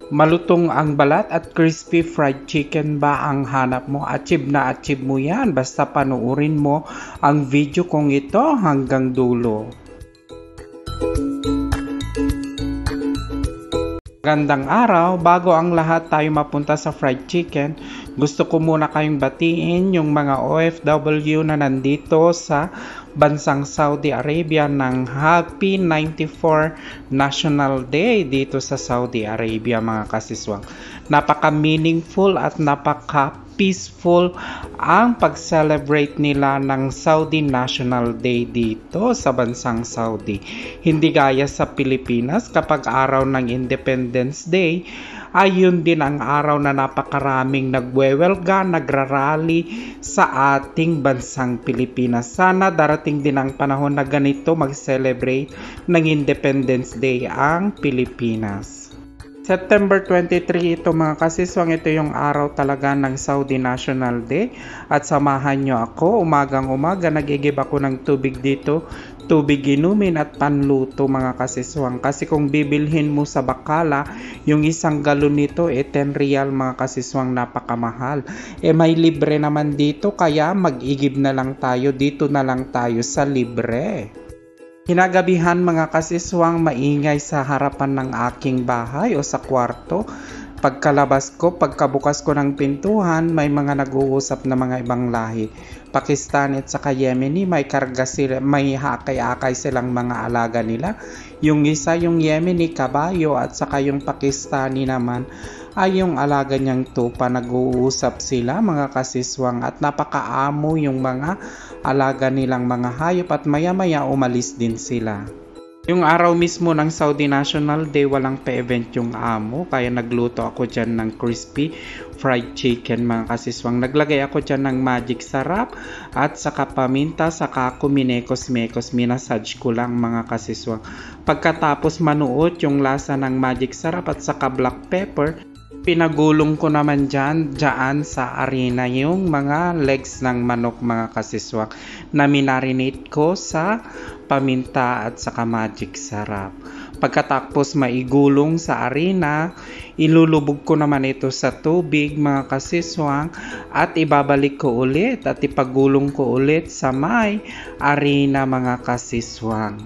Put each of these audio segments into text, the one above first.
Malutong ang balat at crispy fried chicken ba ang hanap mo? Achieve na achieve mo yan. Basta panoorin mo ang video kong ito hanggang dulo. Magandang araw. Bago ang lahat tayo mapunta sa fried chicken, gusto ko muna kayong batiin yung mga OFW na nandito sa bansang Saudi Arabia ng Happy 94 National Day dito sa Saudi Arabia, mga kasiswang. Napaka-meaningful at napaka-peaceful ang pag-celebrate nila ng Saudi National Day dito sa bansang Saudi. Hindi gaya sa Pilipinas kapag araw ng Independence Day, ayun din ang araw na napakaraming nagwewelga, nagrarally sa ating bansang Pilipinas. Sana darating din ang panahon na ganito mag-celebrate ng Independence Day ang Pilipinas. September 23 ito, mga kasiswang, ito yung araw talaga ng Saudi National Day at samahan nyo ako. Umagang-umaga nag-igib ako ng tubig dito, tubig inumin at panluto, mga kasiswang. Kasi kung bibilhin mo sa Bakala, yung isang galon nito 10 riyal, mga kasiswang, napakamahal. May libre naman dito, kaya mag-igib na lang tayo, dito na lang tayo sa libre. Kinagabihan, mga kasiswang, maingay sa harapan ng aking bahay o sa kwarto. Pagkalabas ko, pagkabukas ko ng pintuhan, may mga nag-uusap na mga ibang lahi. Pakistani at saka Yemeni, may karga sila, may hakay-akay silang mga alaga nila. Yung isa, yung Yemeni, kabayo, at saka yung Pakistani naman ay yung alaga niyang tupa. Nag-uusap sila, mga kasiswang, at napakaamo yung mga alaga nilang mga hayop at maya-maya umalis din sila. Yung araw mismo ng Saudi National Day, walang pa-event yung amo, kaya nagluto ako dyan ng crispy fried chicken, mga kasiswang. Naglagay ako dyan ng magic sarap at saka paminta, saka ako minekos-mekos, minasage ko lang, mga kasiswang. Pagkatapos manuot yung lasa ng magic sarap at saka black pepper, pinagulong ko naman dyan sa arena yung mga legs ng manok, mga kasiswang, na minarinate ko sa paminta at saka magic sarap. Pagkatapos maigulong sa arena, ilulubog ko naman ito sa tubig, mga kasiswang, at ibabalik ko ulit at ipagulong ko ulit sa may arena, mga kasiswang.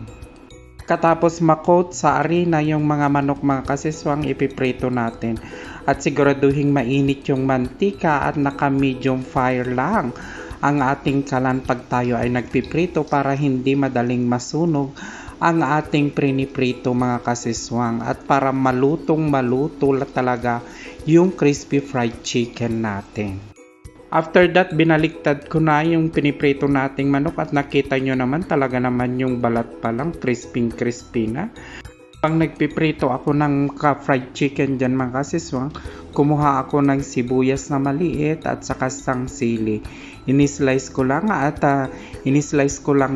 Katapos makot sa arena yung mga manok, mga kasiswang, ipiprito natin. At siguraduhin mainit yung mantika at naka-medium fire lang ang ating kalan pag tayo ay nagpiprito para hindi madaling masunog ang ating priniprito, mga kasiswang, at para malutong maluto talaga yung crispy fried chicken natin. After that, binaliktad ko na yung piniprito nating manok at nakita nyo naman talaga naman yung balat pa lang, crispy na. Pag nagpiprito ako ng fried chicken dyan, mga kasiswang, kumuha ako ng sibuyas na maliit at saka sang sili. Inislice ko lang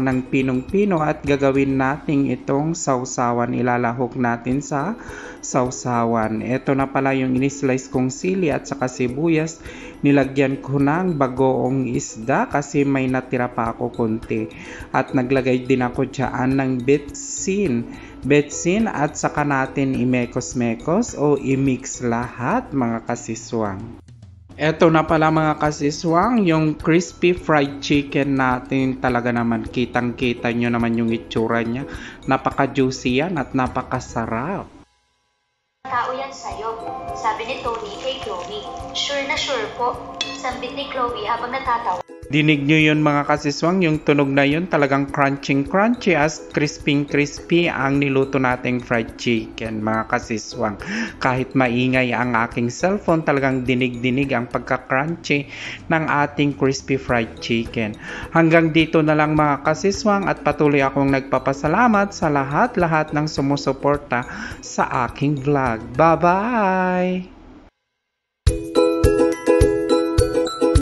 ng pinong-pino at gagawin natin itong sausawan. Ilalahok natin sa sausawan. Ito na pala yung inislice kong sili at saka sibuyas. Nilagyan ko ng bagoong isda kasi may natira pa ako konti. At naglagay din ako dyan ng betsin at saka natin imekos-mekos o i-mix lahat, mga kasiswang. Eto na pala, mga kasiswang, yung crispy fried chicken natin. Talaga naman kitang-kita nyo naman yung itsura niya. Napaka-juicy yan at napakasarap. Tao yan sa'yo, sabi ni Tony kay Chloe. Sure na sure po, sambit ni Chloe habang natatawa. Dinig nyo yun, mga kasiswang, yung tunog na yun talagang crunchy as crispy ang niluto nating fried chicken, mga kasiswang. Kahit maingay ang aking cellphone, talagang dinig ang pagka-crunchy ng ating crispy fried chicken. Hanggang dito na lang, mga kasiswang, at patuloy akong nagpapasalamat sa lahat ng sumusuporta sa aking vlog. Bye-bye!